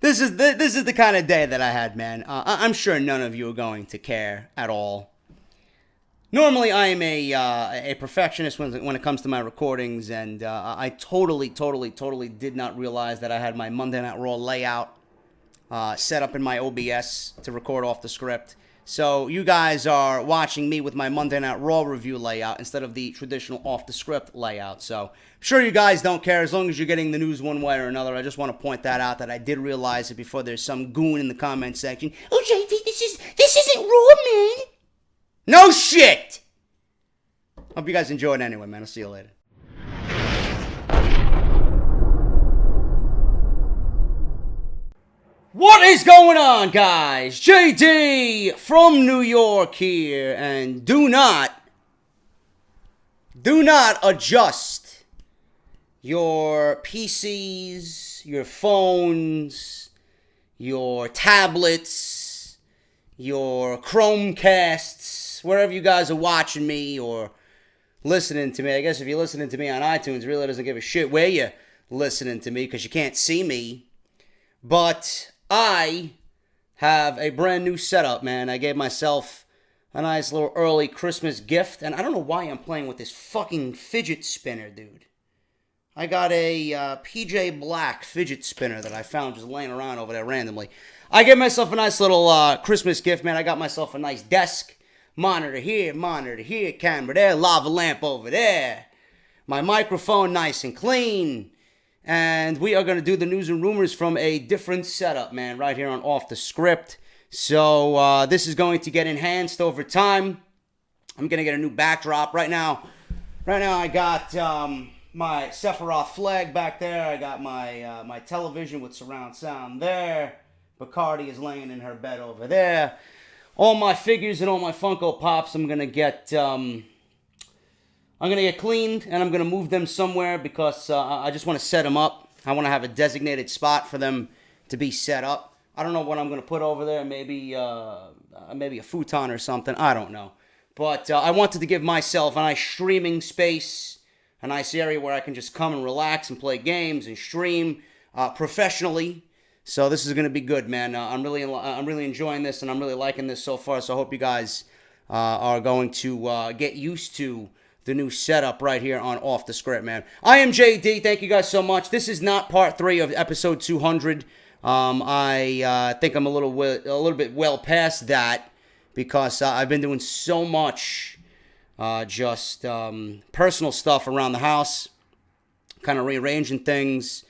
this is the kind of day that I had, man. I'm sure none of you are going to care at all. Normally, I am a perfectionist when it comes to my recordings, and I totally did not realize that I had my Monday Night Raw layout set up in my OBS to record off the script. So you guys are watching me with my Monday Night Raw review layout instead of the traditional off-the-script layout. So I'm sure you guys don't care as long as you're getting the news one way or another. I just want to point that out, that I did realize it before there's some goon in the comment section. Oh, JD, this isn't Raw, man. No shit! Hope you guys enjoyed anyway, man. I'll see you later. What is going on, guys? JD from New York here, and do not adjust your PCs, your phones, your tablets, your Chromecasts, wherever you guys are watching me or listening to me. I guess if you're listening to me on iTunes, it really doesn't give a shit where you're listening to me because you can't see me. But I have a brand new setup, man. I gave myself a nice little early Christmas gift, and I don't know why I'm playing with this fucking fidget spinner, dude. I got a PJ Black fidget spinner that I found just laying around over there randomly. I gave myself a nice little Christmas gift, man. I got myself a nice desk. Monitor here, camera there, lava lamp over there. My microphone nice and clean. And we are going to do the news and rumors from a different setup, man, right here on Off the Script. So this is going to get enhanced over time. I'm going to get a new backdrop. Right now I got my Sephiroth flag back there. I got my television with surround sound there. Bacardi is laying in her bed over there. All my figures and all my Funko Pops I'm going to get cleaned, and I'm going to move them somewhere because I just want to set them up. I want to have a designated spot for them to be set up. I don't know what I'm going to put over there. Maybe a futon or something. I don't know. But I wanted to give myself a nice streaming space, a nice area where I can just come and relax and play games and stream professionally. So this is going to be good, man. I'm really enjoying this, and I'm really liking this so far. So I hope you guys are going to get used to the new setup right here on Off the Script, man. I am JD. Thank you guys so much. This is not part 3 of episode 200. I think I'm a little bit well past that because I've been doing so much just personal stuff around the house, kind of rearranging things,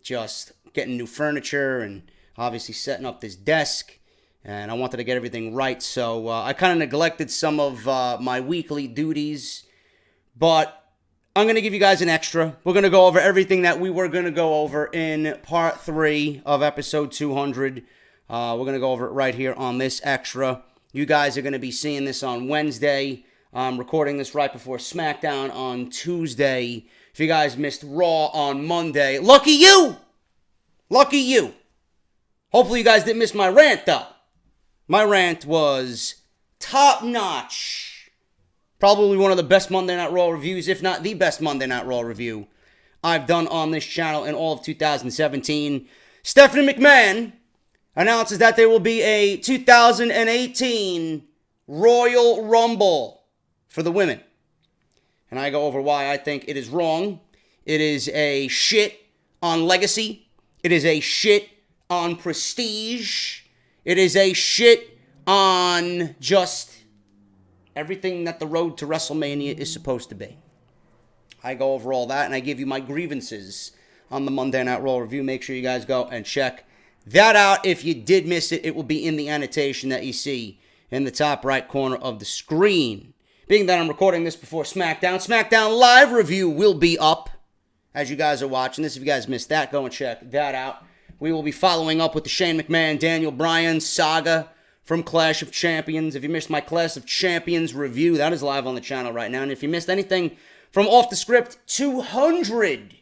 just getting new furniture, and obviously setting up this desk. And I wanted to get everything right, so I kind of neglected some of my weekly duties. But I'm going to give you guys an extra. We're going to go over everything that we were going to go over in part 3 of episode 200. We're going to go over it right here on this extra. You guys are going to be seeing this on Wednesday. I'm recording this right before SmackDown on Tuesday. If you guys missed Raw on Monday, lucky you! Lucky you! Hopefully you guys didn't miss my rant, though. My rant was top-notch. Probably one of the best Monday Night Raw reviews, if not the best Monday Night Raw review I've done on this channel in all of 2017. Stephanie McMahon announces that there will be a 2018 Royal Rumble for the women. And I go over why I think it is wrong. It is a shit on legacy. It is a shit on prestige. It is a shit on just everything that the road to WrestleMania is supposed to be. I go over all that, and I give you my grievances on the Monday Night Raw review. Make sure you guys go and check that out. If you did miss it, it will be in the annotation that you see in the top right corner of the screen. Being that I'm recording this before SmackDown Live review will be up as you guys are watching this. If you guys missed that, go and check that out. We will be following up with the Shane McMahon, Daniel Bryan saga from Clash of Champions. If you missed my Clash of Champions review, that is live on the channel right now. And if you missed anything from Off the Script 200,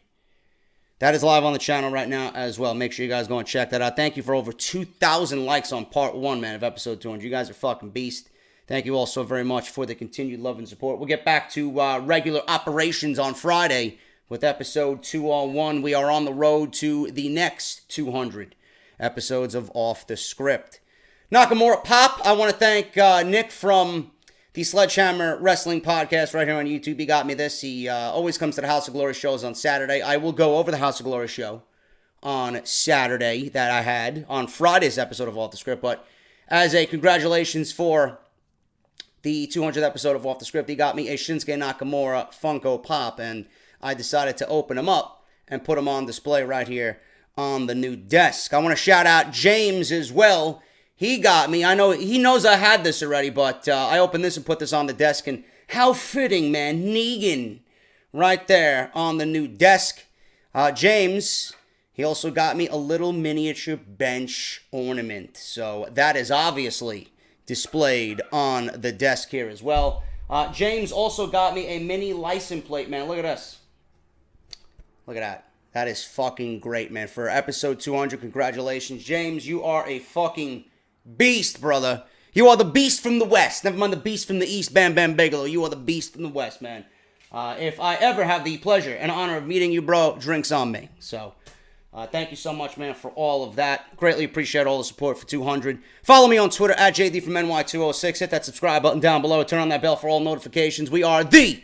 that is live on the channel right now as well. Make sure you guys go and check that out. Thank you for over 2,000 likes on part 1, man, of episode 200. You guys are fucking beast. Thank you all so very much for the continued love and support. We'll get back to regular operations on Friday with episode 201. We are on the road to the next 200 episodes of Off the Script. Nakamura Pop, I want to thank Nick from the Sledgehammer Wrestling Podcast right here on YouTube. He got me this. He always comes to the House of Glory shows on Saturday. I will go over the House of Glory show on Saturday that I had on Friday's episode of Off the Script. But as a congratulations for the 200th episode of Off the Script, he got me a Shinsuke Nakamura Funko Pop, and I decided to open him up and put him on display right here on the new desk. I want to shout out James as well. He got me. I know he knows I had this already, but I opened this and put this on the desk, and how fitting, man. Negan right there on the new desk. James, he also got me a little miniature bench ornament, so that is obviously displayed on the desk here as well. James also got me a mini license plate, man. Look at this. Look at that. That is fucking great, man. For episode 200, congratulations. James, you are a fucking beast, brother. You are the beast from the West. Never mind the beast from the East, Bam Bam Bigelow. You are the beast from the West, man. If I ever have the pleasure and honor of meeting you, bro, drinks on me. So, thank you so much, man, for all of that. Greatly appreciate all the support for 200. Follow me on Twitter at JDFROMNY206. Hit that subscribe button down below. Turn on that bell for all notifications. We are the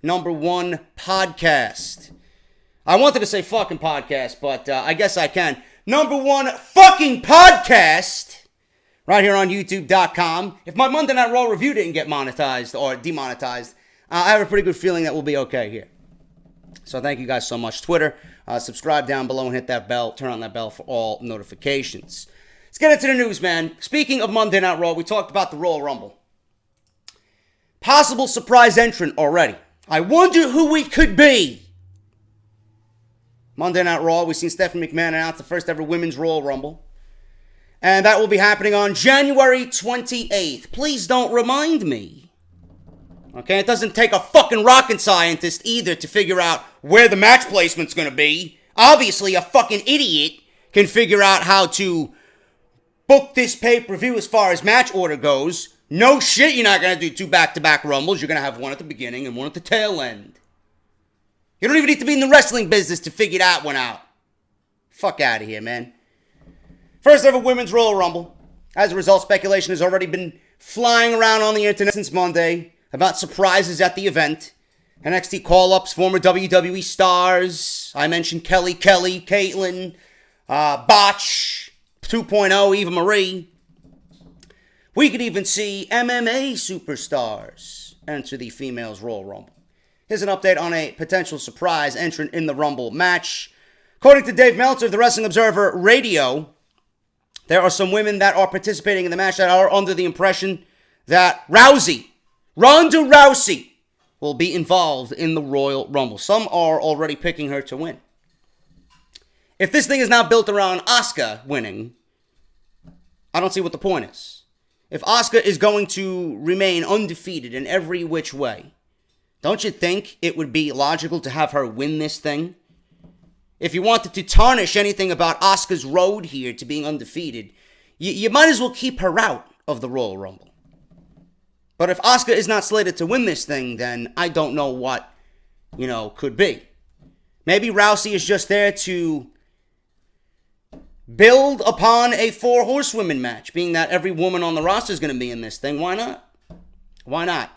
#1 podcast. I wanted to say fucking podcast, but I guess I can. #1 fucking podcast right here on YouTube.com. If my Monday Night Raw review didn't get monetized or demonetized, I have a pretty good feeling that we'll be okay here. So thank you guys so much. Twitter, subscribe down below and hit that bell. Turn on that bell for all notifications. Let's get into the news, man. Speaking of Monday Night Raw, we talked about the Royal Rumble. Possible surprise entrant already. I wonder who we could be. Monday Night Raw, we've seen Stephanie McMahon announce the first ever Women's Royal Rumble. And that will be happening on January 28th. Please don't remind me. Okay, it doesn't take a fucking rocket scientist either to figure out where the match placement's gonna be. Obviously, a fucking idiot can figure out how to book this pay-per-view as far as match order goes. No shit, you're not gonna do 2 back-to-back Rumbles. You're gonna have one at the beginning and one at the tail end. You don't even need to be in the wrestling business to figure that one out. Fuck out of here, man. First ever Women's Royal Rumble. As a result, speculation has already been flying around on the internet since Monday about surprises at the event. NXT call-ups, former WWE stars. I mentioned Kelly, Caitlyn, Botch, 2.0, Eva Marie. We could even see MMA superstars enter the Females Royal Rumble. Here's an update on a potential surprise entrant in the Rumble match. According to Dave Meltzer of the Wrestling Observer Radio, there are some women that are participating in the match that are under the impression that Ronda Rousey, will be involved in the Royal Rumble. Some are already picking her to win. If this thing is now built around Asuka winning, I don't see what the point is. If Asuka is going to remain undefeated in every which way, don't you think it would be logical to have her win this thing? If you wanted to tarnish anything about Asuka's road here to being undefeated, you might as well keep her out of the Royal Rumble. But if Asuka is not slated to win this thing, then I don't know what, could be. Maybe Rousey is just there to build upon a 4 horsewomen match, being that every woman on the roster is going to be in this thing. Why not? Why not?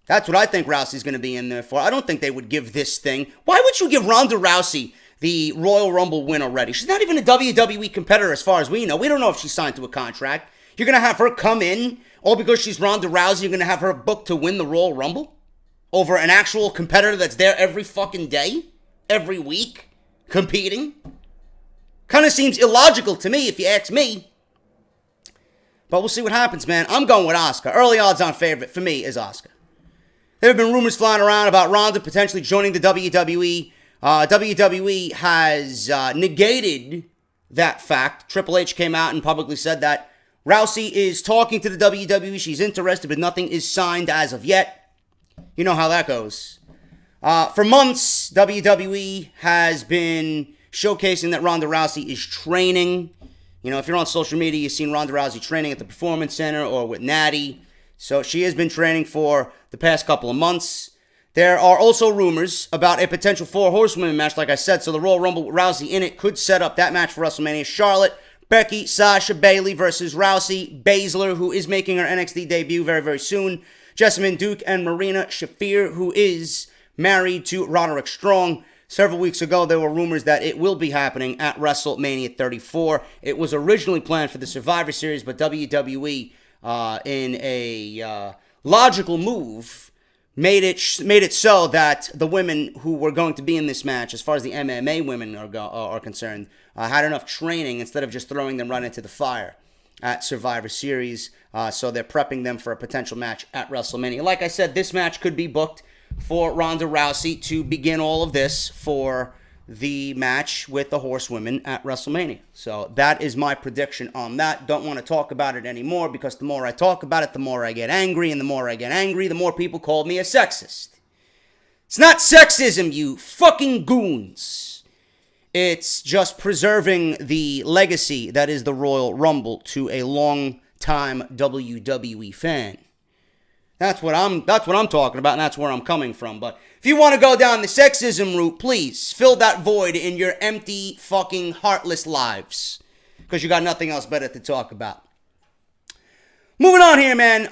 That's what I think Rousey's going to be in there for. I don't think they would give this thing. Why would you give Ronda Rousey the Royal Rumble win already? She's not even a WWE competitor as far as we know. We don't know if she's signed to a contract. You're going to have her come in, all because she's Ronda Rousey, you're going to have her booked to win the Royal Rumble? Over an actual competitor that's there every fucking day? Every week? Competing? Kind of seems illogical to me, if you ask me. But we'll see what happens, man. I'm going with Asuka. Early odds-on favorite for me is Asuka. There have been rumors flying around about Ronda potentially joining the WWE. WWE has negated that fact. Triple H came out and publicly said that Rousey is talking to the WWE. She's interested, but nothing is signed as of yet. You know how that goes. For months, WWE has been showcasing that Ronda Rousey is training. If you're on social media, you've seen Ronda Rousey training at the Performance Center or with Natty. So she has been training for the past couple of months. There are also rumors about a potential 4 horsewomen match, like I said. So the Royal Rumble with Rousey in it could set up that match for WrestleMania. Charlotte, Becky, Sasha, Bayley versus Rousey, Baszler, who is making her NXT debut very, very soon. Jessamine Duke and Marina Shafir, who is married to Roderick Strong. Several weeks ago, there were rumors that it will be happening at WrestleMania 34. It was originally planned for the Survivor Series, but WWE, in a logical move, made it so that the women who were going to be in this match, as far as the MMA women are concerned, had enough training instead of just throwing them right into the fire at Survivor Series. So they're prepping them for a potential match at WrestleMania. Like I said, this match could be booked for Ronda Rousey to begin all of this for the match with the horsewomen at WrestleMania. So that is my prediction on that. Don't want to talk about it anymore because the more I talk about it, the more I get angry. And the more I get angry, the more people call me a sexist. It's not sexism, you fucking goons. It's just preserving the legacy that is the Royal Rumble to a long-time WWE fan. That's what I'm talking about, and that's where I'm coming from. But if you want to go down the sexism route, please fill that void in your empty, fucking, heartless lives, because you got nothing else better to talk about. Moving on here, man.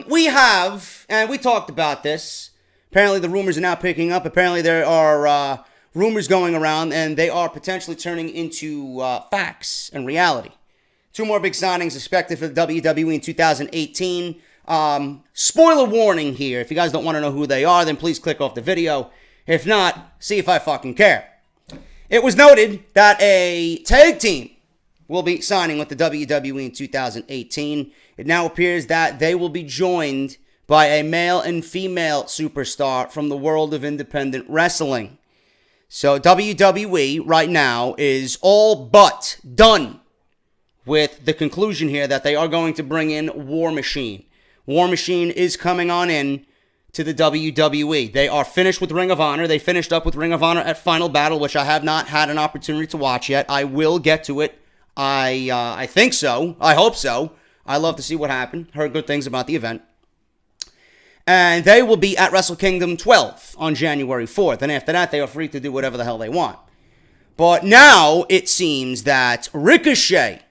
We have, and we talked about this. Apparently, the rumors are now picking up. Apparently, there are rumors going around, and they are potentially turning into facts and reality. 2 more big signings expected for the WWE in 2018. Spoiler warning here. If you guys don't want to know who they are, then please click off the video. If not, see if I fucking care. It was noted that a tag team will be signing with the WWE in 2018. It now appears that they will be joined by a male and female superstar from the world of independent wrestling. So WWE right now is all but done with the conclusion here that they are going to bring in War Machine. War Machine is coming on in to the WWE. They are finished with Ring of Honor. They finished up with Ring of Honor at Final Battle, which I have not had an opportunity to watch yet. I will get to it. I think so. I hope so. I love to see what happened. Heard good things about the event. And they will be at Wrestle Kingdom 12 on January 4th. And after that, they are free to do whatever the hell they want. But now it seems that Ricochet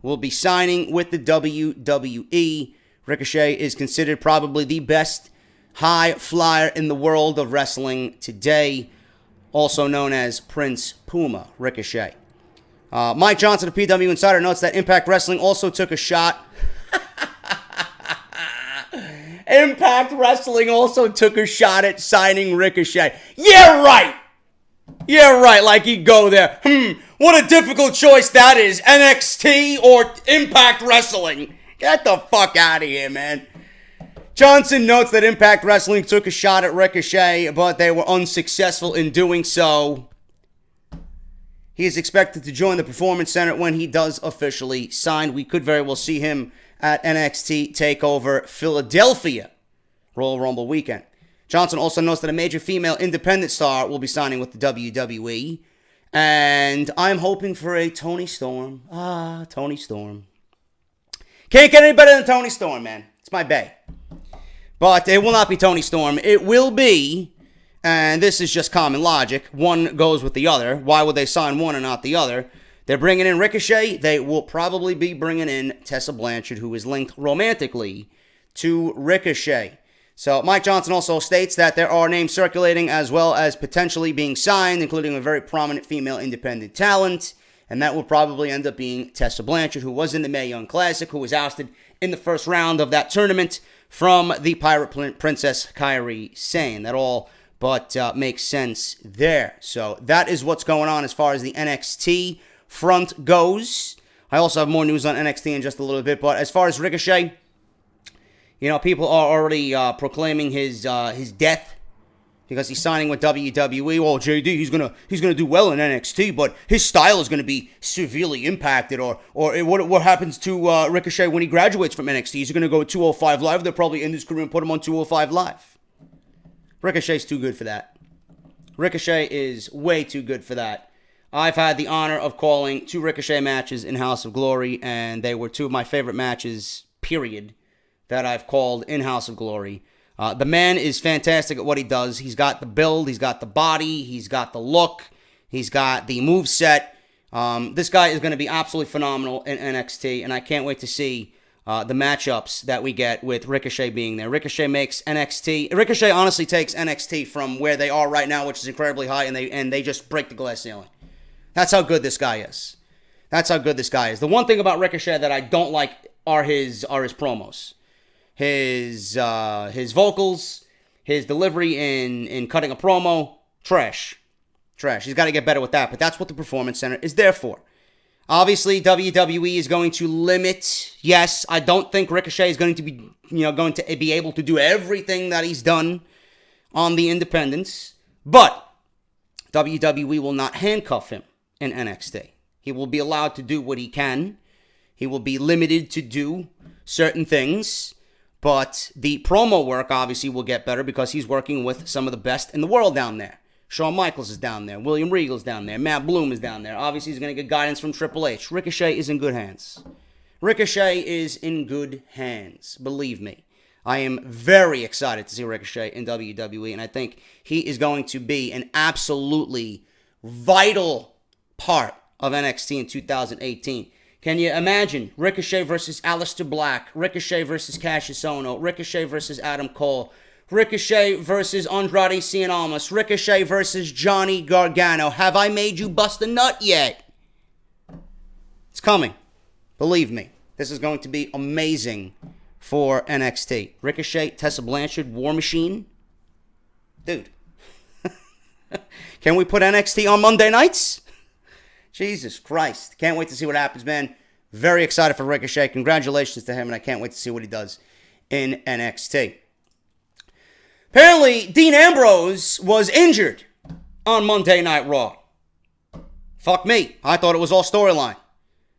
will be signing with the WWE. Ricochet is considered probably the best high flyer in the world of wrestling today, also known as Prince Puma Ricochet. Mike Johnson of PW Insider notes that Impact Wrestling also took a shot. Impact Wrestling also took a shot at signing Ricochet. Yeah, right. Yeah, right. Like he'd go there. What a difficult choice that is. NXT or Impact Wrestling. Get the fuck out of here, man. Johnson notes that Impact Wrestling took a shot at Ricochet, but they were unsuccessful in doing so. He is expected to join the Performance Center when he does officially sign. We could very well see him at NXT TakeOver Philadelphia Royal Rumble weekend. Johnson also notes that a major female independent star will be signing with the WWE. And I'm hoping for a Toni Storm. Toni Storm. Can't get any better than Toni Storm, man. It's my bae. But it will not be Toni Storm. It will be, and this is just common logic, one goes with the other. Why would they sign one and not the other? They're bringing in Ricochet. They will probably be bringing in Tessa Blanchard, who is linked romantically to Ricochet. So Mike Johnson also states that there are names circulating as well as potentially being signed, including a very prominent female independent talent. And that will probably end up being Tessa Blanchard, who was in the Mae Young Classic, who was ousted in the first round of that tournament from the Pirate Princess Kairi Sane. That all but makes sense there. So that is what's going on as far as the NXT front goes. I also have more news on NXT in just a little bit. But as far as Ricochet, you know, people are already proclaiming his death because he's signing with WWE. Well, JD, he's gonna do well in NXT, but his style is gonna be severely impacted. Or what happens to Ricochet when he graduates from NXT? Is he gonna go 205 Live? They'll probably end his career and put him on 205 Live. Ricochet's too good for that. Ricochet is way too good for that. I've had the honor of calling 2 Ricochet matches in House of Glory, and they were 2 of my favorite matches, period, that I've called in House of Glory. The man is fantastic at what he does. He's got the build, he's got the body, he's got the look, he's got the moveset. This guy is going to be absolutely phenomenal in NXT, and I can't wait to see the matchups that we get with Ricochet being there. Ricochet honestly takes NXT from where they are right now, which is incredibly high, and they just break the glass ceiling. That's how good this guy is. The one thing about Ricochet that I don't like are his promos. His vocals, his delivery in cutting a promo, trash. He's got to get better with that, but that's what the Performance Center is there for. Obviously, WWE is going to limit. Yes, I don't think Ricochet is going to be able to do everything that he's done on the independents, but WWE will not handcuff him in NXT. He will be allowed to do what he can. He will be limited to do certain things, but the promo work obviously will get better because he's working with some of the best in the world down there. Shawn Michaels is down there. William Regal's down there. Matt Bloom is down there. Obviously, he's going to get guidance from Triple H. Ricochet is in good hands. Believe me. I am very excited to see Ricochet in WWE, and I think he is going to be an absolutely vital part of NXT in 2018. Can you imagine Ricochet versus Aleister Black, Ricochet versus Cassius Ohno, Ricochet versus Adam Cole, Ricochet versus Andrade Cien Almas, Ricochet versus Johnny Gargano? Have I made you bust a nut yet? It's coming. Believe me. This is going to be amazing for NXT. Ricochet, Tessa Blanchard, War Machine. Dude. Can we put NXT on Monday nights? Jesus Christ. Can't wait to see what happens, man. Very excited for Ricochet. Congratulations to him, and I can't wait to see what he does in NXT. Apparently, Dean Ambrose was injured on Monday Night Raw. Fuck me. I thought it was all storyline.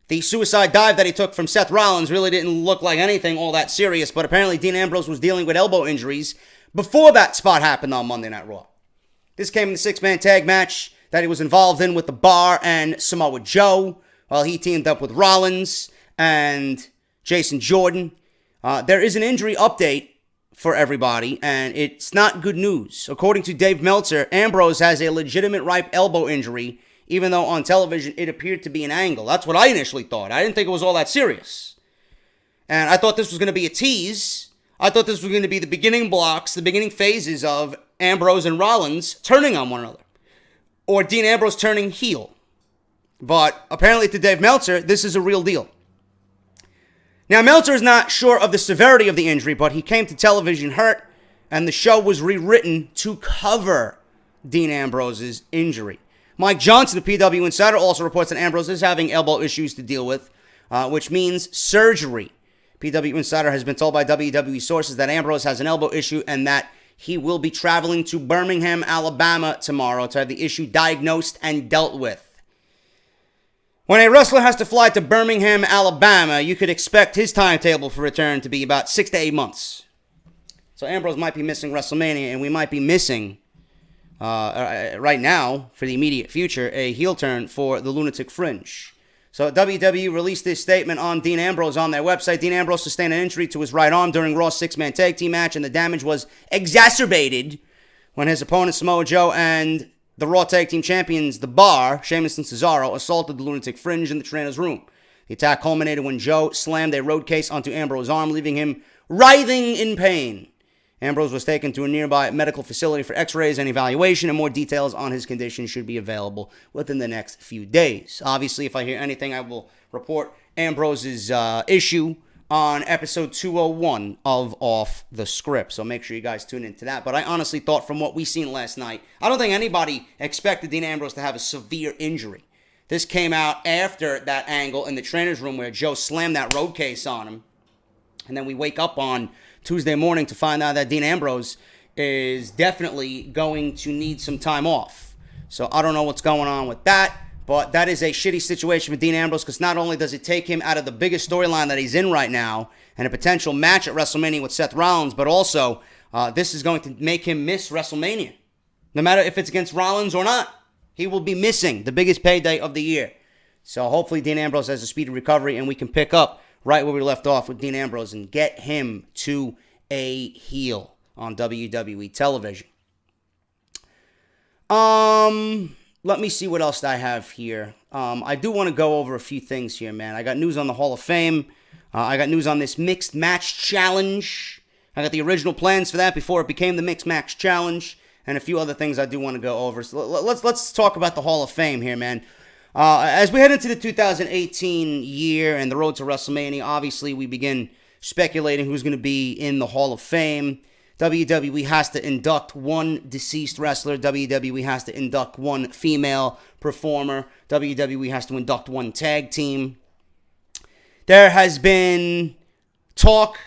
The suicide dive that he took from Seth Rollins really didn't look like anything all that serious, but apparently Dean Ambrose was dealing with elbow injuries before that spot happened on Monday Night Raw. This came in the six-man tag match that he was involved in with The Bar and Samoa Joe, while he teamed up with Rollins and Jason Jordan. There is an injury update for everybody, and it's not good news. According to Dave Meltzer, Ambrose has a legitimate right elbow injury, even though on television it appeared to be an angle. That's what I initially thought. I didn't think it was all that serious. And I thought this was going to be a tease. I thought this was going to be the beginning blocks, the beginning phases of Ambrose and Rollins turning on one another, or Dean Ambrose turning heel. But apparently to Dave Meltzer, this is a real deal. Now, Meltzer is not sure of the severity of the injury, but he came to television hurt, and the show was rewritten to cover Dean Ambrose's injury. Mike Johnson of PW Insider also reports that Ambrose is having elbow issues to deal with, which means surgery. PW Insider has been told by WWE sources that Ambrose has an elbow issue and that he will be traveling to Birmingham, Alabama tomorrow to have the issue diagnosed and dealt with. When a wrestler has to fly to Birmingham, Alabama, you could expect his timetable for return to be about 6 to 8 months. So Ambrose might be missing WrestleMania, and we might be missing, right now, for the immediate future, a heel turn for the Lunatic Fringe. So WWE released this statement on Dean Ambrose on their website. Dean Ambrose sustained an injury to his right arm during Raw's six-man tag team match, and the damage was exacerbated when his opponent Samoa Joe and the Raw Tag Team Champions, The Bar, Sheamus and Cesaro, assaulted the Lunatic Fringe in the trainer's room. The attack culminated when Joe slammed a road case onto Ambrose's arm, leaving him writhing in pain. Ambrose was taken to a nearby medical facility for x-rays and evaluation, and more details on his condition should be available within the next few days. Obviously, if I hear anything, I will report Ambrose's issue on episode 201 of Off the Script. So make sure you guys tune into that. But I honestly thought from what we seen last night, I don't think anybody expected Dean Ambrose to have a severe injury. This came out after that angle in the trainer's room where Joe slammed that road case on him. And then we wake up on Tuesday morning to find out that Dean Ambrose is definitely going to need some time off. So I don't know what's going on with that. But that is a shitty situation for Dean Ambrose because not only does it take him out of the biggest storyline that he's in right now and a potential match at WrestleMania with Seth Rollins, but also this is going to make him miss WrestleMania. No matter if it's against Rollins or not, he will be missing the biggest payday of the year. So hopefully Dean Ambrose has a speedy recovery and we can pick up right where we left off with Dean Ambrose and get him to a heel. on WWE television. Let me see what else I have here. I do want to go over a few things here, man. I got news on the Hall of Fame. I got news on this Mixed Match Challenge. I got the original plans for that before it became the Mixed Match Challenge, and a few other things I do want to go over. So let's talk about the Hall of Fame here, man. As we head into the 2018 year and the road to WrestleMania, obviously we begin speculating who's going to be in the Hall of Fame. WWE has to induct one deceased wrestler. WWE has to induct one female performer. WWE has to induct one tag team. There has been talk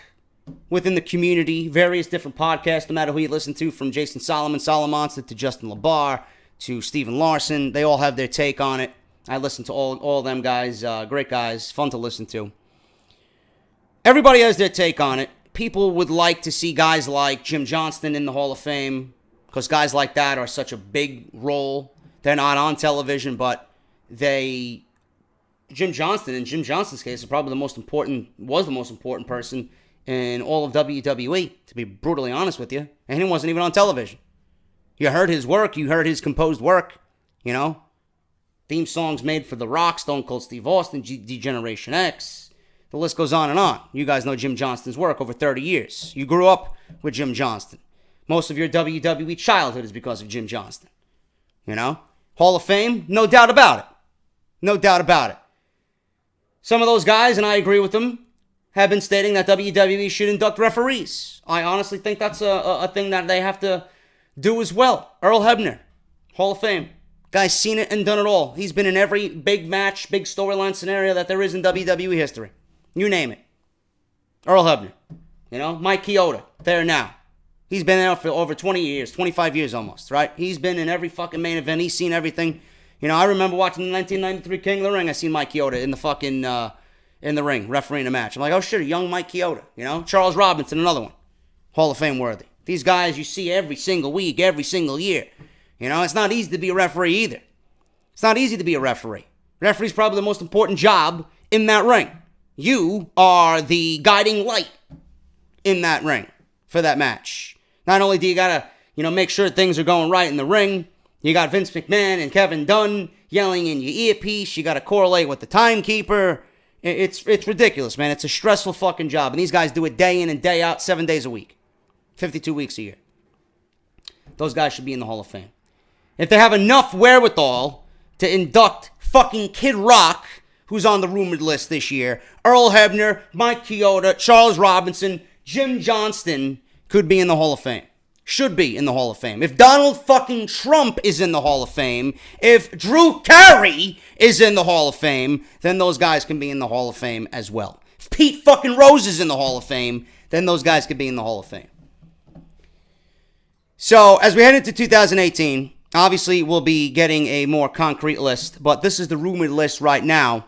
within the community, various different podcasts, no matter who you listen to, from Jason Solomonster, to Justin LaBar, to Steven Larson. They all have their take on it. I listen to all them guys, great guys, fun to listen to. Everybody has their take on it. People would like to see guys like Jim Johnston in the Hall of Fame, because guys like that are such a big role. They're not on television, but Jim Johnston, in Jim Johnston's case, is probably was the most important person in all of WWE, to be brutally honest with you. And he wasn't even on television. You heard his work, you heard his composed work, Theme songs made for The Rock, Stone Cold Steve Austin, D-Generation X. The list goes on and on. You guys know Jim Johnston's work over 30 years. You grew up with Jim Johnston. Most of your WWE childhood is because of Jim Johnston. Hall of Fame? No doubt about it. No doubt about it. Some of those guys, and I agree with them, have been stating that WWE should induct referees. I honestly think that's a thing that they have to do as well. Earl Hebner, Hall of Fame. Guy's seen it and done it all. He's been in every big match, big storyline scenario that there is in WWE history. You name it. Earl Hebner. Mike Chioda, there now. He's been there for over 20 years, 25 years almost, right? He's been in every fucking main event. He's seen everything. I remember watching the 1993 King of the Ring. I seen Mike Chioda in the fucking, in the ring, refereeing a match. I'm like, oh shit, a young Mike Chioda, Charles Robinson, another one. Hall of Fame worthy. These guys you see every single week, every single year. It's not easy to be a referee either. It's not easy to be a referee. Referee's probably the most important job in that ring. You are the guiding light in that ring for that match. Not only do you gotta, make sure things are going right in the ring, you got Vince McMahon and Kevin Dunn yelling in your earpiece. You gotta correlate with the timekeeper. It's ridiculous, man. It's a stressful fucking job. And these guys do it day in and day out, 7 days a week. 52 weeks a year. Those guys should be in the Hall of Fame. If they have enough wherewithal to induct fucking Kid Rock, who's on the rumored list this year, Earl Hebner, Mike Chioda, Charles Robinson, Jim Johnston could be in the Hall of Fame. Should be in the Hall of Fame. If Donald fucking Trump is in the Hall of Fame, if Drew Carey is in the Hall of Fame, then those guys can be in the Hall of Fame as well. If Pete fucking Rose is in the Hall of Fame, then those guys could be in the Hall of Fame. So, as we head into 2018, obviously we'll be getting a more concrete list, but this is the rumored list right now.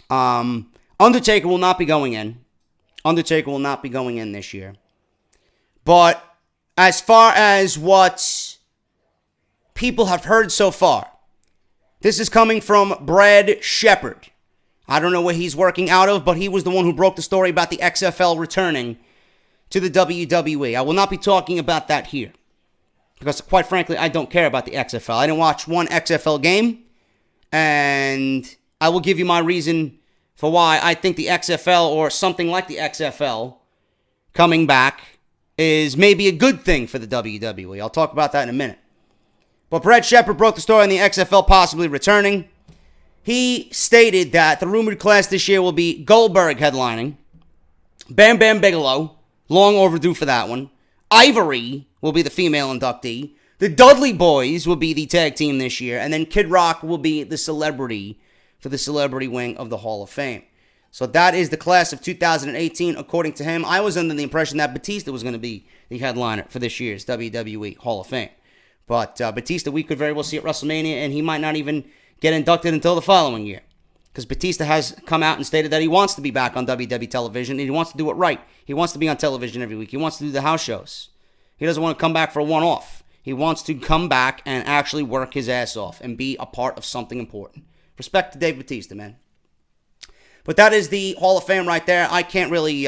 Undertaker will not be going in. Undertaker will not be going in this year. But as far as what people have heard so far, this is coming from Brad Shepard. I don't know where he's working out of, but he was the one who broke the story about the XFL returning to the WWE. I will not be talking about that here, because quite frankly, I don't care about the XFL. I didn't watch one XFL game, and I will give you my reason for why I think the XFL, or something like the XFL, coming back is maybe a good thing for the WWE. I'll talk about that in a minute. But Brad Shepard broke the story on the XFL possibly returning. He stated that the rumored class this year will be Goldberg headlining, Bam Bam Bigelow, long overdue for that one, Ivory will be the female inductee, the Dudley Boys will be the tag team this year, and then Kid Rock will be the celebrity for the celebrity wing of the Hall of Fame. So that is the class of 2018, according to him. I was under the impression that Batista was going to be the headliner for this year's WWE Hall of Fame. But Batista, we could very well see at WrestleMania, and he might not even get inducted until the following year. Because Batista has come out and stated that he wants to be back on WWE television, and he wants to do it right. He wants to be on television every week. He wants to do the house shows. He doesn't want to come back for a one-off. He wants to come back and actually work his ass off and be a part of something important. Respect to Dave Batista, man. But that is the Hall of Fame right there. I can't really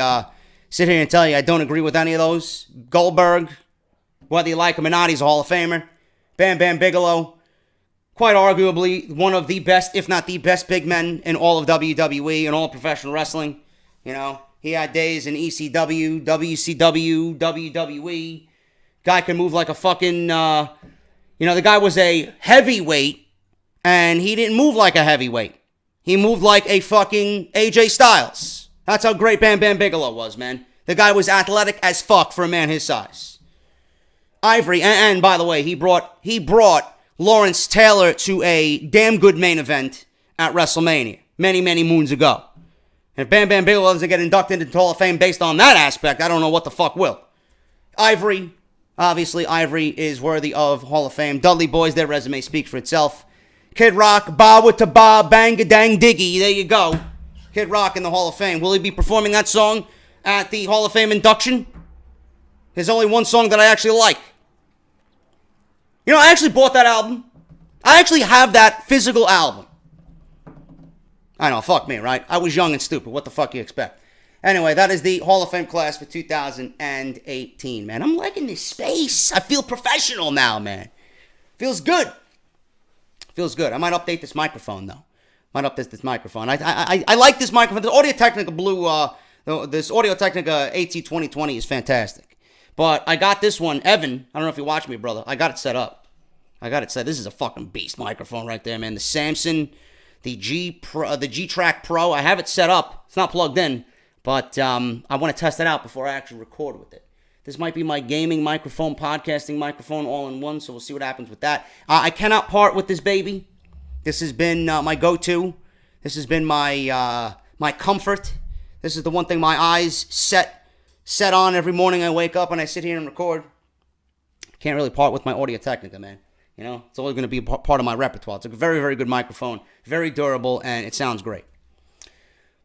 sit here and tell you I don't agree with any of those. Goldberg, whether you like him or not, he's a Hall of Famer. Bam Bam Bigelow, quite arguably one of the best, if not the best big men in all of WWE and all of professional wrestling. You know, he had days in ECW, WCW, WWE. Guy can move like a fucking, the guy was a heavyweight, and he didn't move like a heavyweight. He moved like a fucking AJ Styles. That's how great Bam Bam Bigelow was, man. The guy was athletic as fuck for a man his size. Ivory, and by the way, he brought Lawrence Taylor to a damn good main event at WrestleMania many, many moons ago. And if Bam Bam Bigelow doesn't get inducted into the Hall of Fame based on that aspect, I don't know what the fuck will. Ivory, obviously, Ivory is worthy of Hall of Fame. Dudley Boys, their resume speaks for itself. Kid Rock, ba with ba, bang a dang diggy. There you go. Kid Rock in the Hall of Fame. Will he be performing that song at the Hall of Fame induction? There's only one song that I actually like. You know, I actually bought that album. I actually have that physical album. I know, fuck me, right? I was young and stupid. What the fuck you expect? Anyway, that is the Hall of Fame class for 2018, man. I'm liking this space. I feel professional now, man. Feels good. Feels good. I might update this microphone, though. I like this microphone. The Audio-Technica this Audio-Technica AT2020 is fantastic. But I got this one, Evan. I don't know if you watch me, brother. I got it set up. This is a fucking beast microphone right there, man. The Samson, the G-Track Pro. I have it set up. It's not plugged in, but I want to test it out before I actually record with it. This might be my gaming microphone, podcasting microphone, all in one, so we'll see what happens with that. I cannot part with this baby. This has been my go-to. This has been my comfort. This is the one thing my eyes set on every morning I wake up and I sit here and record. Can't really part with my Audio-Technica, man. You know, it's always going to be a part of my repertoire. It's a very, very good microphone, very durable, and it sounds great.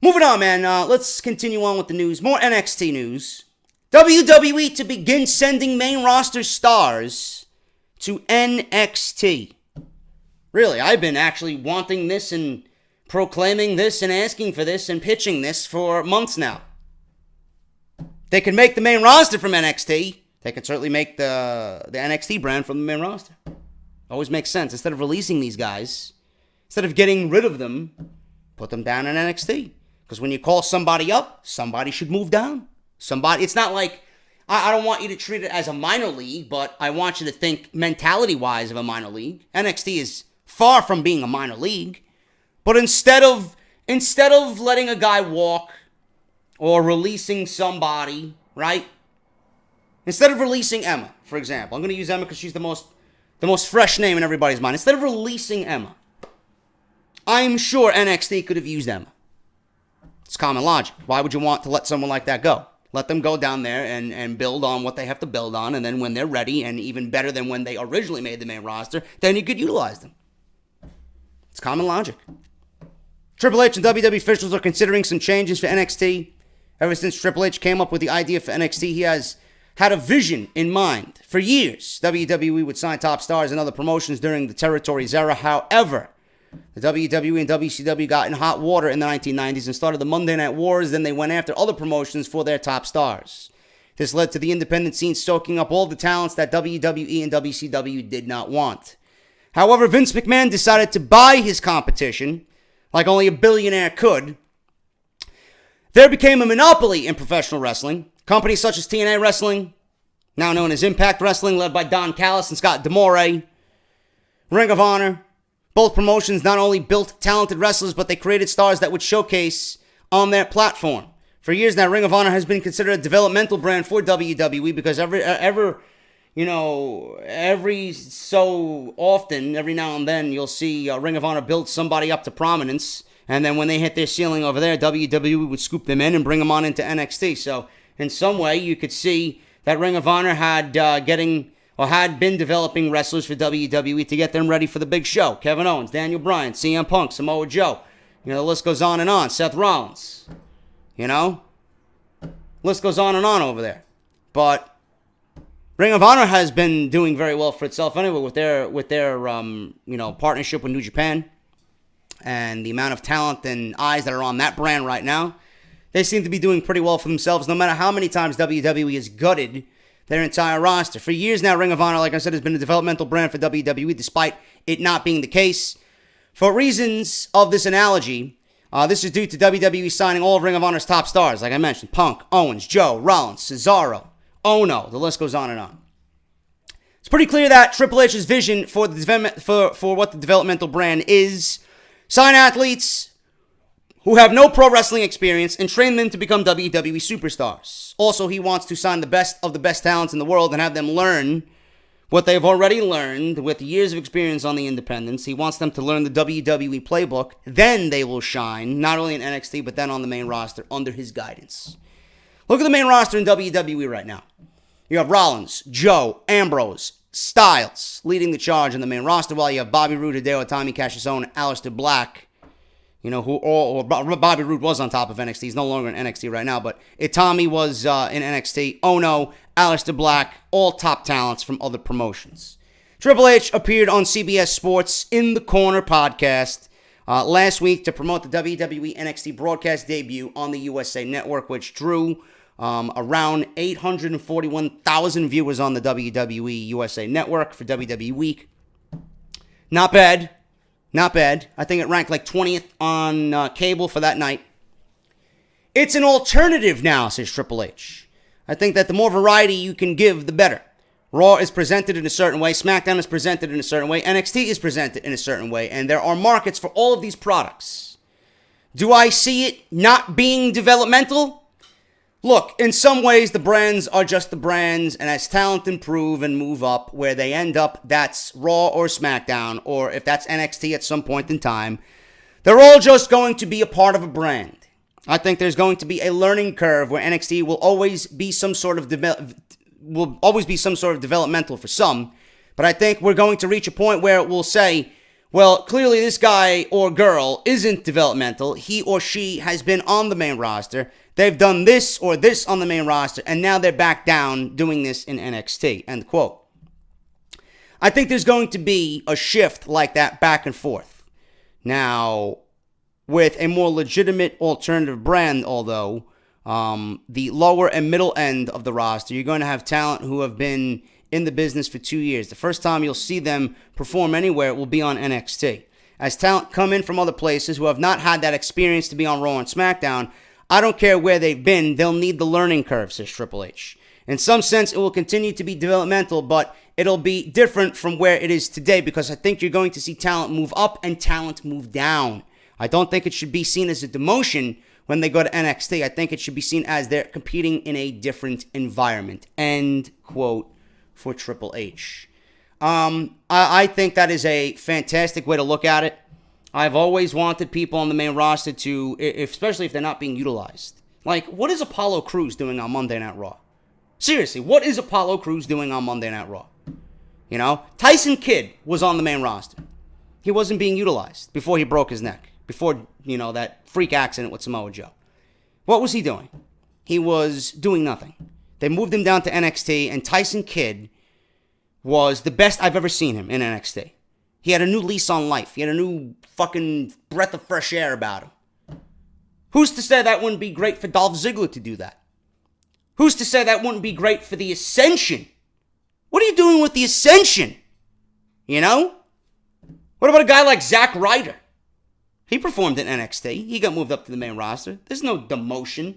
Moving on, man. Let's continue on with the news. More NXT news. WWE to begin sending main roster stars to NXT. Really, I've been actually wanting this and proclaiming this and asking for this and pitching this for months now. They can make the main roster from NXT. They can certainly make the NXT brand from the main roster. Always makes sense. Instead of releasing these guys, instead of getting rid of them, put them down in NXT. Because when you call somebody up, somebody should move down. It's not like, I don't want you to treat it as a minor league, but I want you to think mentality-wise of a minor league. NXT is far from being a minor league. But instead of letting a guy walk or releasing somebody, right? Instead of releasing Emma, for example. I'm going to use Emma because she's the most fresh name in everybody's mind. Instead of releasing Emma, I'm sure NXT could have used Emma. It's common logic. Why would you want to let someone like that go? Let them go down there and build on what they have to build on, and then when they're ready, and even better than when they originally made the main roster, then you could utilize them. It's common logic. Triple H and WWE officials are considering some changes for NXT. Ever since Triple H came up with the idea for NXT, he has had a vision in mind. For years, WWE would sign top stars and other promotions during the Territories era. However, the WWE and WCW got in hot water in the 1990s and started the Monday Night Wars. Then they went after other promotions for their top stars. This led to the independent scene soaking up all the talents that WWE and WCW did not want. However, Vince McMahon decided to buy his competition, like only a billionaire could. There became a monopoly in professional wrestling. Companies such as TNA Wrestling, now known as Impact Wrestling, led by Don Callis and Scott D'Amore, Ring of Honor. Both promotions not only built talented wrestlers, but they created stars that would showcase on their platform. For years now, Ring of Honor has been considered a developmental brand for WWE because every so often, every now and then, you'll see Ring of Honor build somebody up to prominence. And then when they hit their ceiling over there, WWE would scoop them in and bring them on into NXT. So in some way, you could see that Ring of Honor had been developing wrestlers for WWE to get them ready for the big show. Kevin Owens, Daniel Bryan, CM Punk, Samoa Joe. The list goes on and on. Seth Rollins. List goes on and on over there. But Ring of Honor has been doing very well for itself anyway with their partnership with New Japan and the amount of talent and eyes that are on that brand right now. They seem to be doing pretty well for themselves, no matter how many times WWE has gutted their entire roster. For years now, Ring of Honor, like I said, has been a developmental brand for WWE, despite it not being the case. For reasons of this analogy, this is due to WWE signing all of Ring of Honor's top stars, like I mentioned, Punk, Owens, Joe, Rollins, Cesaro, Ono, the list goes on and on. It's pretty clear that Triple H's vision for what the developmental brand is: sign athletes who have no pro wrestling experience and train them to become WWE superstars. Also, he wants to sign the best of the best talents in the world and have them learn what they've already learned with years of experience on the independents. He wants them to learn the WWE playbook. Then they will shine, not only in NXT, but then on the main roster under his guidance. Look at the main roster in WWE right now. You have Rollins, Joe, Ambrose, Styles leading the charge in the main roster, while you have Bobby Roode, Hideo Itami, Cassius Ohno, Aleister Black, Bobby Roode was on top of NXT. He's no longer in NXT right now, but Itami was in NXT. Ono, Aleister Black, all top talents from other promotions. Triple H appeared on CBS Sports In the Corner podcast last week to promote the WWE NXT broadcast debut on the USA Network, which drew around 841,000 viewers on the WWE USA Network for WWE Week. Not bad. Not bad. I think it ranked like 20th on cable for that night. It's an alternative now, says Triple H. I think that the more variety you can give, the better. Raw is presented in a certain way. SmackDown is presented in a certain way. NXT is presented in a certain way. And there are markets for all of these products. Do I see it not being developmental? Look, in some ways, the brands are just the brands, and as talent improve and move up, where they end up, that's Raw or SmackDown, or if that's NXT at some point in time, they're all just going to be a part of a brand. I think there's going to be a learning curve where NXT will always be some sort of developmental for some, but I think we're going to reach a point where it will say, well, clearly this guy or girl isn't developmental. He or she has been on the main roster. They've done this or this on the main roster, and now they're back down doing this in NXT, end quote. I think there's going to be a shift like that back and forth. Now, with a more legitimate alternative brand, although, the lower and middle end of the roster, you're going to have talent who have been in the business for 2 years. The first time you'll see them perform anywhere will be on NXT. As talent come in from other places who have not had that experience to be on Raw and SmackDown, I don't care where they've been, they'll need the learning curve, says Triple H. In some sense, it will continue to be developmental, but it'll be different from where it is today, because I think you're going to see talent move up and talent move down. I don't think it should be seen as a demotion when they go to NXT. I think it should be seen as they're competing in a different environment. End quote for Triple H. I think that is a fantastic way to look at it. I've always wanted people on the main roster to, especially if they're not being utilized. Like, what is Apollo Crews doing on Monday Night Raw? Seriously, what is Apollo Crews doing on Monday Night Raw? You know, Tyson Kidd was on the main roster. He wasn't being utilized before he broke his neck. Before, that freak accident with Samoa Joe. What was he doing? He was doing nothing. They moved him down to NXT, and Tyson Kidd was the best I've ever seen him in NXT. He had a new lease on life. He had a new fucking breath of fresh air about him. Who's to say that wouldn't be great for Dolph Ziggler to do that? Who's to say that wouldn't be great for the Ascension? What are you doing with the Ascension? What about a guy like Zack Ryder? He performed in NXT. He got moved up to the main roster. There's no demotion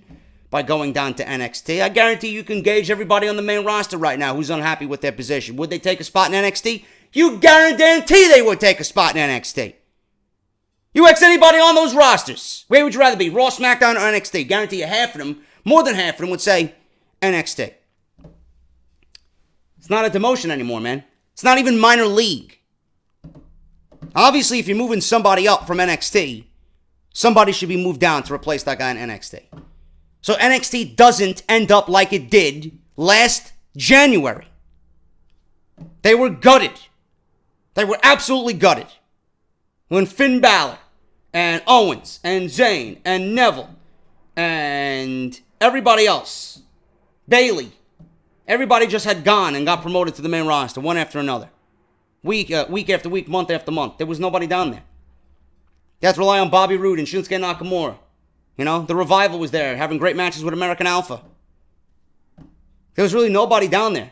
by going down to NXT. I guarantee you can gauge everybody on the main roster right now who's unhappy with their position. Would they take a spot in NXT? You guarantee they would take a spot in NXT. You ask anybody on those rosters, where would you rather be, Raw, SmackDown, or NXT? Guarantee you half of them, more than half of them, would say NXT. It's not a demotion anymore, man. It's not even minor league. Obviously, if you're moving somebody up from NXT, somebody should be moved down to replace that guy in NXT. So NXT doesn't end up like it did last January. They were gutted. They were absolutely gutted. When Finn Balor and Owens and Zayn and Neville and everybody else, Bayley, everybody just had gone and got promoted to the main roster, one after another. Week after week, month after month. There was nobody down there. You have to rely on Bobby Roode and Shinsuke Nakamura. You know, the Revival was there, having great matches with American Alpha. There was really nobody down there.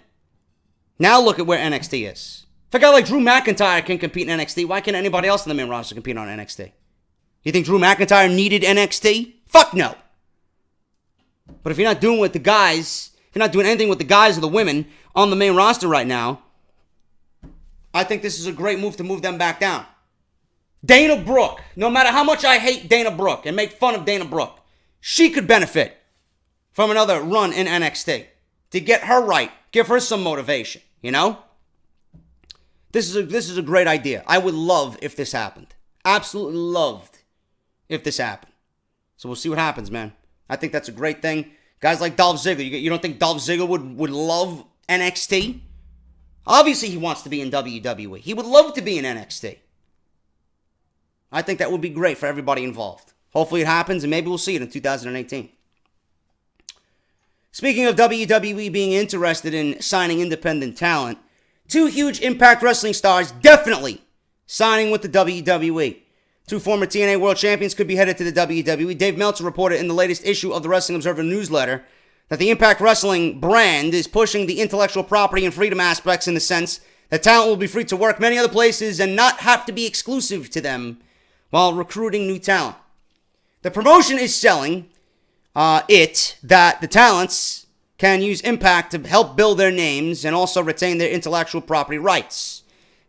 Now look at where NXT is. If a guy like Drew McIntyre can compete in NXT, why can't anybody else in the main roster compete on NXT? You think Drew McIntyre needed NXT? Fuck no. But if you're not doing with the guys, if you're not doing anything with the guys or the women on the main roster right now, I think this is a great move to move them back down. Dana Brooke, no matter how much I hate Dana Brooke and make fun of Dana Brooke, she could benefit from another run in NXT to get her right, give her some motivation, you know? This is a great idea. I would love if this happened. Absolutely loved if this happened. So we'll see what happens, man. I think that's a great thing. Guys like Dolph Ziggler, you don't think Dolph Ziggler would love NXT? Obviously he wants to be in WWE. He would love to be in NXT. I think that would be great for everybody involved. Hopefully it happens, and maybe we'll see it in 2018. Speaking of WWE being interested in signing independent talent, two huge Impact Wrestling stars definitely signing with the WWE. Two former TNA World Champions could be headed to the WWE. Dave Meltzer reported in the latest issue of the Wrestling Observer newsletter that the Impact Wrestling brand is pushing the intellectual property and freedom aspects in the sense that talent will be free to work many other places and not have to be exclusive to them while recruiting new talent. The promotion is selling that the talents can use Impact to help build their names and also retain their intellectual property rights.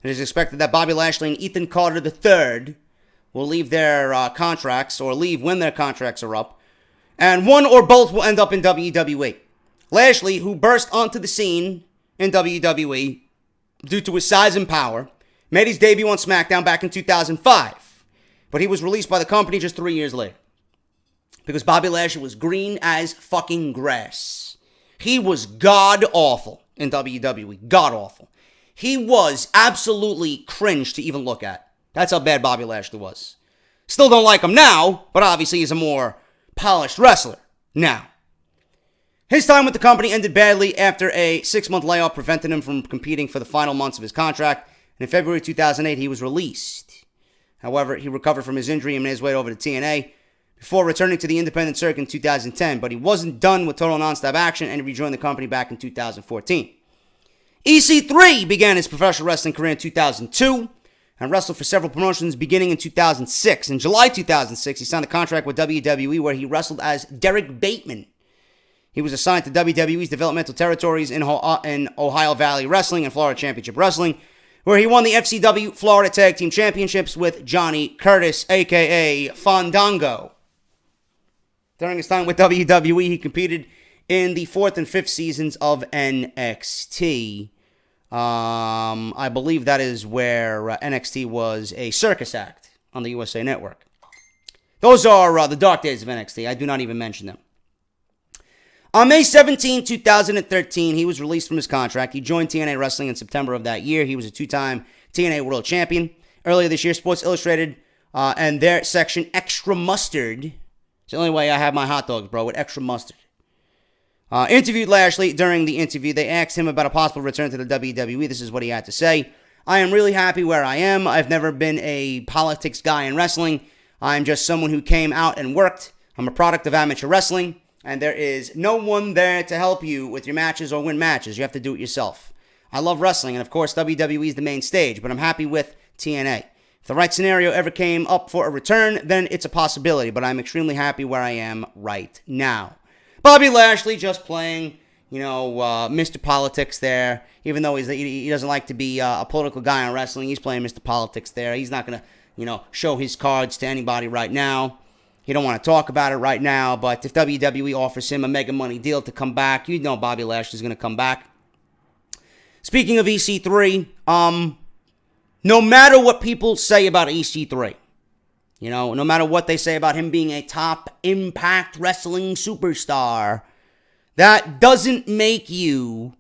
It is expected that Bobby Lashley and Ethan Carter III will leave their contracts, or leave when their contracts are up, and one or both will end up in WWE. Lashley, who burst onto the scene in WWE due to his size and power, made his debut on SmackDown back in 2005. But he was released by the company just 3 years later. Because Bobby Lashley was green as fucking grass. He was god-awful in WWE. God-awful. He was absolutely cringe to even look at. That's how bad Bobby Lashley was. Still don't like him now, but obviously he's a more polished wrestler now. His time with the company ended badly after a 6-month layoff prevented him from competing for the final months of his contract. And in February 2008, he was released. However, he recovered from his injury and made his way over to TNA before returning to the independent circuit in 2010. But he wasn't done with Total Nonstop Action and he rejoined the company back in 2014. EC3 began his professional wrestling career in 2002 and wrestled for several promotions beginning in 2006. In July 2006, he signed a contract with WWE where he wrestled as Derek Bateman. He was assigned to WWE's developmental territories in Ohio Valley Wrestling and Florida Championship Wrestling, where he won the FCW Florida Tag Team Championships with Johnny Curtis, a.k.a. Fandango. During his time with WWE, he competed in the 4th and 5th seasons of NXT. I believe that is where NXT was a circus act on the USA Network. Those are the dark days of NXT. I do not even mention them. On May 17, 2013, he was released from his contract. He joined TNA Wrestling in September of that year. He was a 2-time TNA World Champion. Earlier this year, Sports Illustrated and their section, Extra Mustard. It's the only way I have my hot dogs, bro, with extra mustard. Interviewed Lashley. During the interview, they asked him about a possible return to the WWE. This is what he had to say. I am really happy where I am. I've never been a politics guy in wrestling. I'm just someone who came out and worked. I'm a product of amateur wrestling. And there is no one there to help you with your matches or win matches. You have to do it yourself. I love wrestling, and of course, WWE is the main stage, but I'm happy with TNA. If the right scenario ever came up for a return, then it's a possibility, but I'm extremely happy where I am right now. Bobby Lashley just playing, Mr. Politics there. Even though he doesn't like to be a political guy in wrestling, he's playing Mr. Politics there. He's not going to, show his cards to anybody right now. He don't want to talk about it right now, but if WWE offers him a mega money deal to come back, Bobby Lashley's going to come back. Speaking of EC3, no matter what people say about EC3, no matter what they say about him being a top Impact Wrestling superstar, that doesn't make you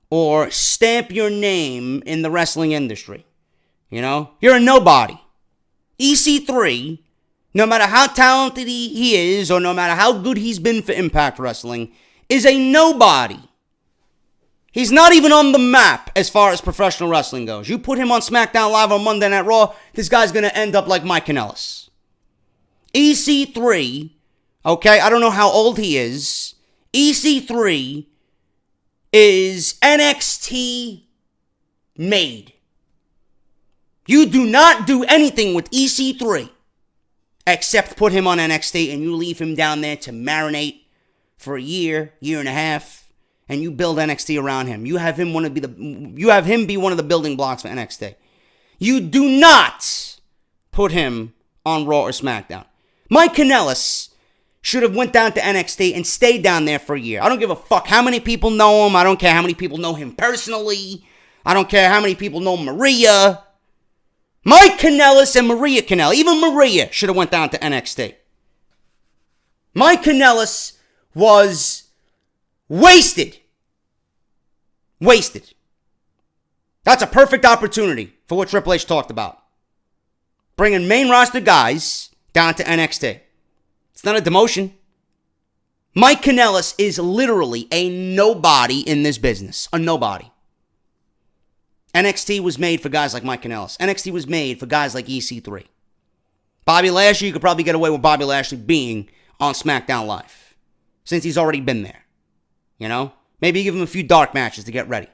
or stamp your name in the wrestling industry. You're a nobody. EC3, no matter how talented he is, or no matter how good he's been for Impact Wrestling, is a nobody. He's not even on the map as far as professional wrestling goes. You put him on SmackDown Live on Monday Night Raw, this guy's going to end up like Mike Kanellis. EC3, Okay, I don't know how old he is. EC3 is NXT made. You do not do anything with EC3 except put him on NXT and you leave him down there to marinate for a year, year and a half, and you build NXT around him. You have him be one of the building blocks for NXT. You do not put him on Raw or SmackDown. Mike Kanellis should have went down to NXT and stayed down there for a year. I don't give a fuck how many people know him. I don't care how many people know him personally. I don't care how many people know Maria. Mike Kanellis and Maria Kanellis, even Maria should have went down to NXT. Mike Kanellis was wasted. Wasted. That's a perfect opportunity for what Triple H talked about. Bringing main roster guys down to NXT. It's not a demotion. Mike Kanellis is literally a nobody in this business. A nobody. NXT was made for guys like Mike Kanellis. NXT was made for guys like EC3. Bobby Lashley, you could probably get away with Bobby Lashley being on SmackDown Live, since he's already been there. You know? Maybe you give him a few dark matches to get ready.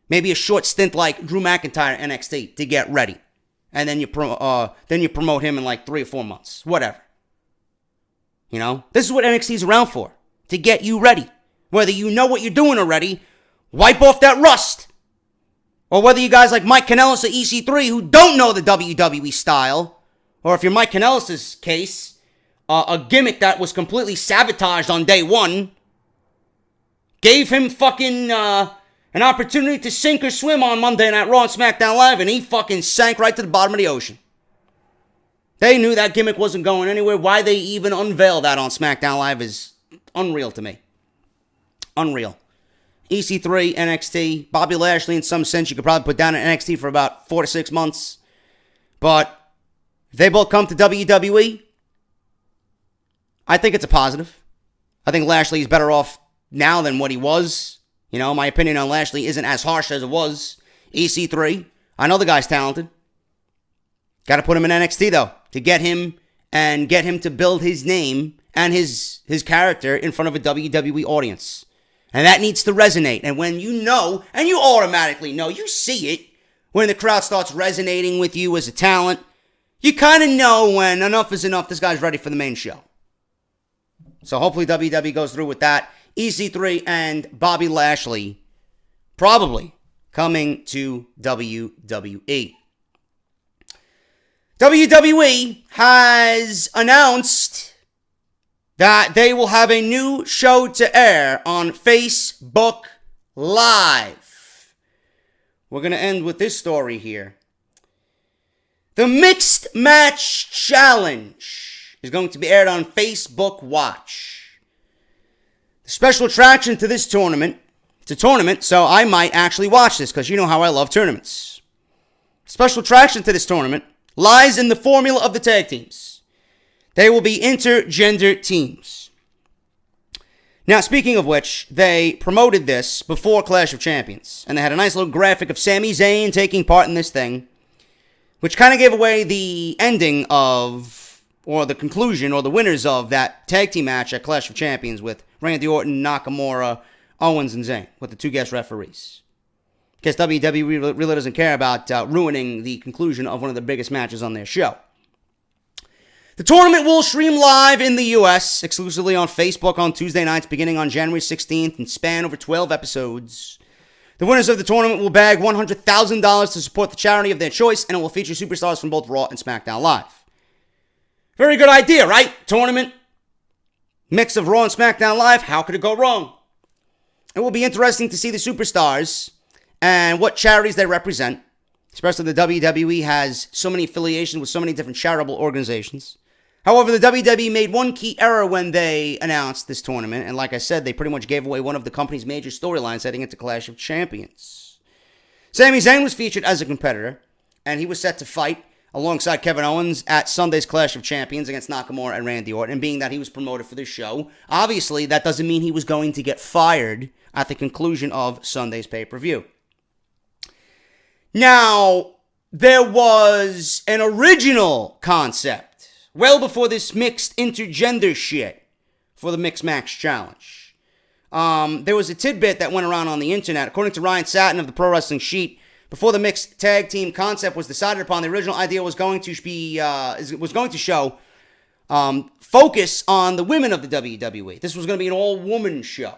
Maybe a short stint like Drew McIntyre NXT to get ready. And then you promote him in like 3 or 4 months. Whatever. You know? This is what NXT is around for. To get you ready. Whether you know what you're doing already, wipe off that rust. Or whether you guys like Mike Kanellis or EC3 who don't know the WWE style, or if you're Mike Kanellis' case, a gimmick that was completely sabotaged on day one, gave him fucking an opportunity to sink or swim on Monday Night Raw and SmackDown Live, and he fucking sank right to the bottom of the ocean. They knew that gimmick wasn't going anywhere. Why they even unveiled that on SmackDown Live is unreal to me. Unreal. EC3, NXT, Bobby Lashley, in some sense, you could probably put down in NXT for about 4 to 6 months. But if they both come to WWE, I think it's a positive. I think Lashley is better off now than what he was. You know, my opinion on Lashley isn't as harsh as it was. EC3, I know the guy's talented. Got to put him in NXT, though, to get him to build his name and his character in front of a WWE audience. And that needs to resonate. And when you know, and you automatically know, you see it, when the crowd starts resonating with you as a talent, you kind of know when enough is enough, this guy's ready for the main show. So hopefully WWE goes through with that. EC3 and Bobby Lashley probably coming to WWE. WWE has announced that they will have a new show to air on Facebook Live. We're going to end with this story here. The Mixed Match Challenge is going to be aired on Facebook Watch. The special attraction to this tournament, it's a tournament, so I might actually watch this because you know how I love tournaments. Special attraction to this tournament lies in the formula of the tag teams. They will be intergender teams. Now, speaking of which, they promoted this before Clash of Champions. And they had a nice little graphic of Sami Zayn taking part in this thing, which kind of gave away the ending of, or the conclusion, or the winners of that tag team match at Clash of Champions with Randy Orton, Nakamura, Owens, and Zayn, with the 2 guest referees. Because WWE really doesn't care about ruining the conclusion of one of the biggest matches on their show. The tournament will stream live in the U.S., exclusively on Facebook on Tuesday nights beginning on January 16th and span over 12 episodes. The winners of the tournament will bag $100,000 to support the charity of their choice, and it will feature superstars from both Raw and SmackDown Live. Very good idea, right? Tournament, mix of Raw and SmackDown Live, how could it go wrong? It will be interesting to see the superstars and what charities they represent, especially the WWE has so many affiliations with so many different charitable organizations. However, the WWE made one key error when they announced this tournament, and like I said, they pretty much gave away one of the company's major storylines heading into Clash of Champions. Sami Zayn was featured as a competitor, and he was set to fight alongside Kevin Owens at Sunday's Clash of Champions against Nakamura and Randy Orton, and being that he was promoted for this show, obviously that doesn't mean he was going to get fired at the conclusion of Sunday's pay-per-view. Now, there was an original concept well before this mixed intergender shit for the Mixed Match Challenge. There was a tidbit that went around on the internet. According to Ryan Satin of the Pro Wrestling Sheet, before the mixed tag team concept was decided upon, the original idea was going to show focus on the women of the WWE. This was going to be an all-woman show.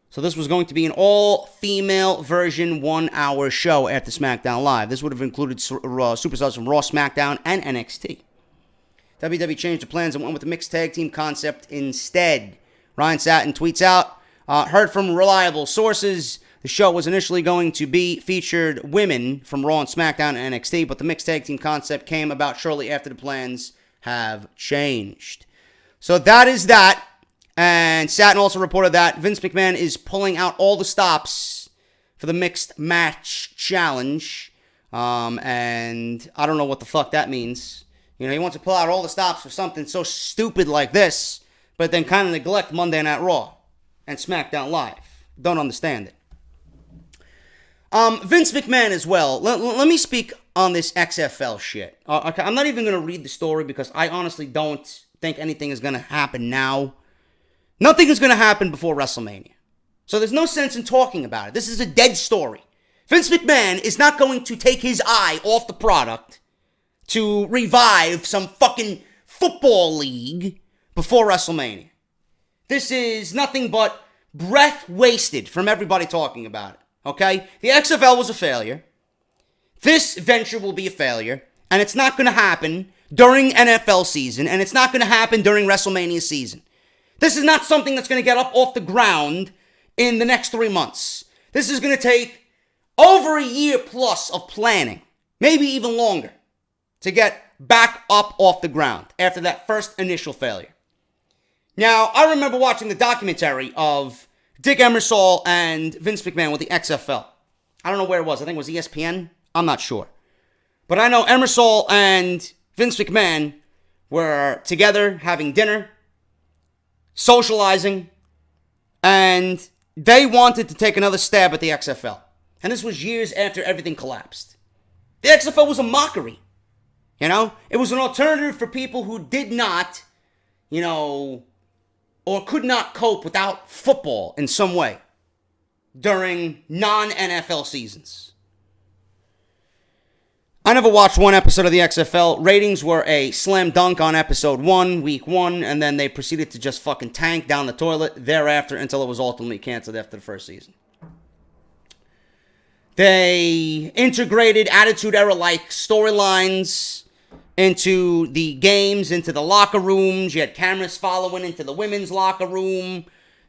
So this was going to be an all-female version 1-hour show after SmackDown Live. This would have included superstars from Raw, SmackDown, and NXT. WWE changed the plans and went with the mixed tag team concept instead. Ryan Satin tweets out, heard from reliable sources, the show was initially going to be featured women from Raw and SmackDown and NXT, but the mixed tag team concept came about shortly after the plans have changed. So that is that. And Satin also reported that Vince McMahon is pulling out all the stops for the Mixed Match Challenge. And I don't know what the fuck that means. You know, he wants to pull out all the stops for something so stupid like this, but then kind of neglect Monday Night Raw and SmackDown Live. Don't understand it. Vince McMahon as well. Let me speak on this XFL shit. Okay, I'm not even going to read the story because I honestly don't think anything is going to happen now. Nothing is going to happen before WrestleMania. So there's no sense in talking about it. This is a dead story. Vince McMahon is not going to take his eye off the product to revive some fucking football league before WrestleMania. This is nothing but breath wasted from everybody talking about it. Okay? The XFL was a failure. This venture will be a failure. And it's not going to happen during NFL season. And it's not going to happen during WrestleMania season. This is not something that's going to get up off the ground in the next 3 months. This is going to take over a year plus of planning, maybe even longer, to get back up off the ground after that first initial failure. Now, I remember watching the documentary of Dick Emersol and Vince McMahon with the XFL. I don't know where it was. I think it was ESPN. I'm not sure. But I know Emersol and Vince McMahon were together having dinner, socializing, and they wanted to take another stab at the XFL. And this was years after everything collapsed. The XFL was a mockery. You know? It was an alternative for people who did not, or could not cope without football in some way during non-NFL seasons. I never watched one episode of the XFL. Ratings were a slam dunk on episode 1, week 1, and then they proceeded to just fucking tank down the toilet thereafter until it was ultimately canceled after the first season. They integrated Attitude Era-like storylines into the games, into the locker rooms. You had cameras following into the women's locker room.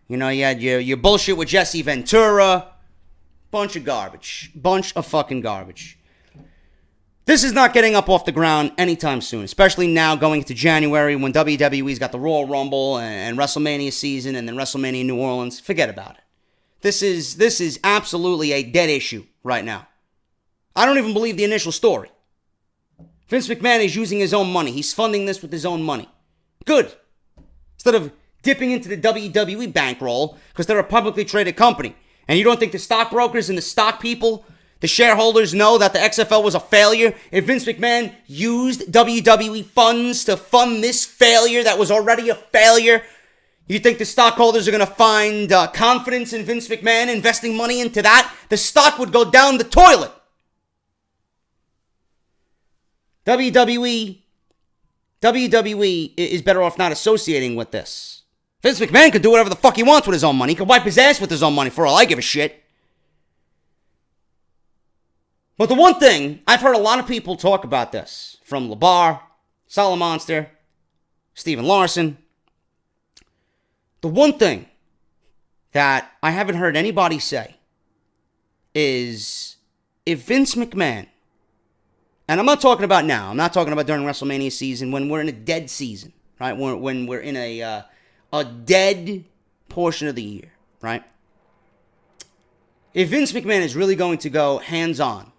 You had your bullshit with Jesse Ventura. Bunch of garbage. Bunch of fucking garbage. This is not getting up off the ground anytime soon, especially now going into January when WWE's got the Royal Rumble and WrestleMania season and then WrestleMania New Orleans. Forget about it. This is absolutely a dead issue right now. I don't even believe the initial story. Vince McMahon is using his own money. He's funding this with his own money. Good. Instead of dipping into the WWE bankroll because they're a publicly traded company. And you don't think the stockbrokers and the stock people, the shareholders, know that the XFL was a failure? If Vince McMahon used WWE funds to fund this failure that was already a failure, you think the stockholders are going to find confidence in Vince McMahon investing money into that? The stock would go down the toilet. WWE is better off not associating with this. Vince McMahon could do whatever the fuck he wants with his own money. He could wipe his ass with his own money for all I give a shit. But the one thing, I've heard a lot of people talk about this, from LeBar, Solomonster, Steven Larson. The one thing that I haven't heard anybody say is if Vince McMahon, and I'm not talking about now, I'm not talking about during WrestleMania season when we're in a dead season, right? When we're in a dead portion of the year, right? If Vince McMahon is really going to go hands-on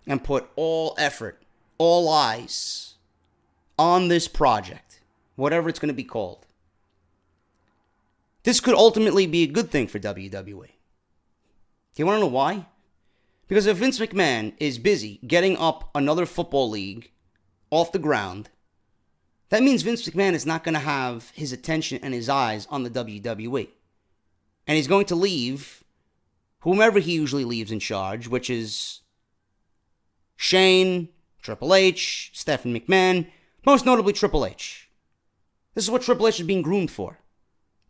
and put all effort, all eyes on this project, whatever it's going to be called, this could ultimately be a good thing for WWE. Do you want to know why? Because if Vince McMahon is busy getting up another football league off the ground, that means Vince McMahon is not going to have his attention and his eyes on the WWE. And he's going to leave whomever he usually leaves in charge, which is Shane, Triple H, Stephanie McMahon, most notably Triple H. This is what Triple H is being groomed for.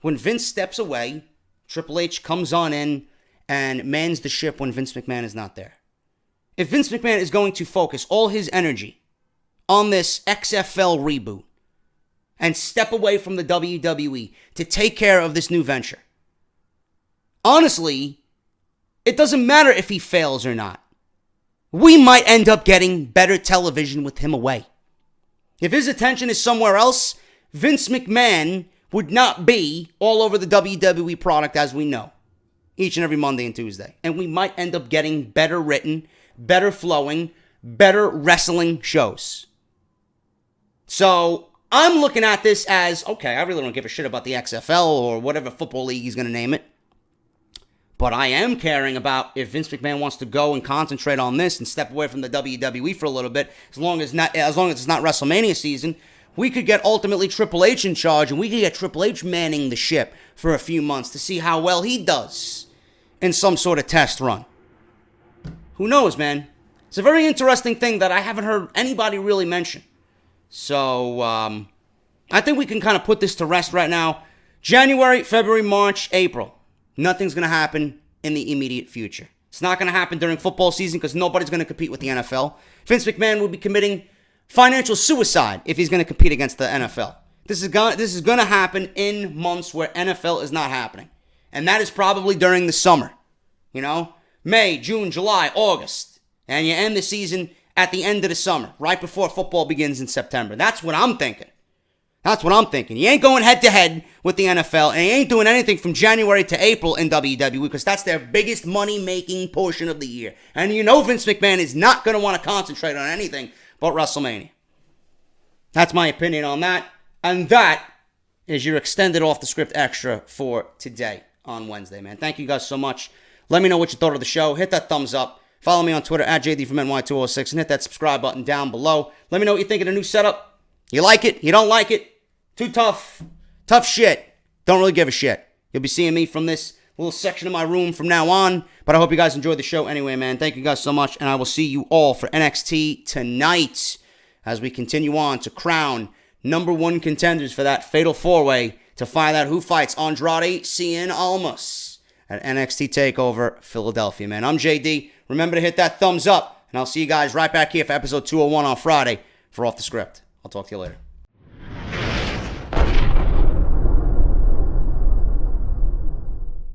When Vince steps away, Triple H comes on in and mans the ship when Vince McMahon is not there. If Vince McMahon is going to focus all his energy on this XFL reboot and step away from the WWE to take care of this new venture, honestly, it doesn't matter if he fails or not. We might end up getting better television with him away. If his attention is somewhere else, Vince McMahon would not be all over the WWE product as we know, each and every Monday and Tuesday. And we might end up getting better written, better flowing, better wrestling shows. So I'm looking at this as, okay, I really don't give a shit about the XFL or whatever football league he's going to name it. But I am caring about if Vince McMahon wants to go and concentrate on this and step away from the WWE for a little bit, as long as it's not WrestleMania season, we could get ultimately Triple H in charge, and we could get Triple H manning the ship for a few months to see how well he does in some sort of test run. Who knows, man? It's a very interesting thing that I haven't heard anybody really mention. So, I think we can kind of put this to rest right now. January, February, March, April. Nothing's going to happen in the immediate future. It's not going to happen during football season because nobody's going to compete with the NFL. Vince McMahon will be committing financial suicide if he's going to compete against the NFL. This is going to happen in months where NFL is not happening. And that is probably during the summer. You know, May, June, July, August. And you end the season at the end of the summer, right before football begins in September. That's what I'm thinking. That's what I'm thinking. You ain't going head-to-head with the NFL, and you ain't doing anything from January to April in WWE because that's their biggest money-making portion of the year. And you know Vince McMahon is not going to want to concentrate on anything but WrestleMania. That's my opinion on that. And that is your extended off-the-script extra for today on Wednesday, man. Thank you guys so much. Let me know what you thought of the show. Hit that thumbs up. Follow me on Twitter at JDFROMNY206 and hit that subscribe button down below. Let me know what you think of the new setup. You like it? You don't like it? Too tough. Tough shit. Don't really give a shit. You'll be seeing me from this little section of my room from now on. But I hope you guys enjoyed the show anyway, man. Thank you guys so much. And I will see you all for NXT tonight as we continue on to crown number one contenders for that fatal four-way to find out who fights Andrade Cien Almas at NXT TakeOver Philadelphia, man. I'm JD. Remember to hit that thumbs up. And I'll see you guys right back here for episode 201 on Friday for Off the Script. I'll talk to you later.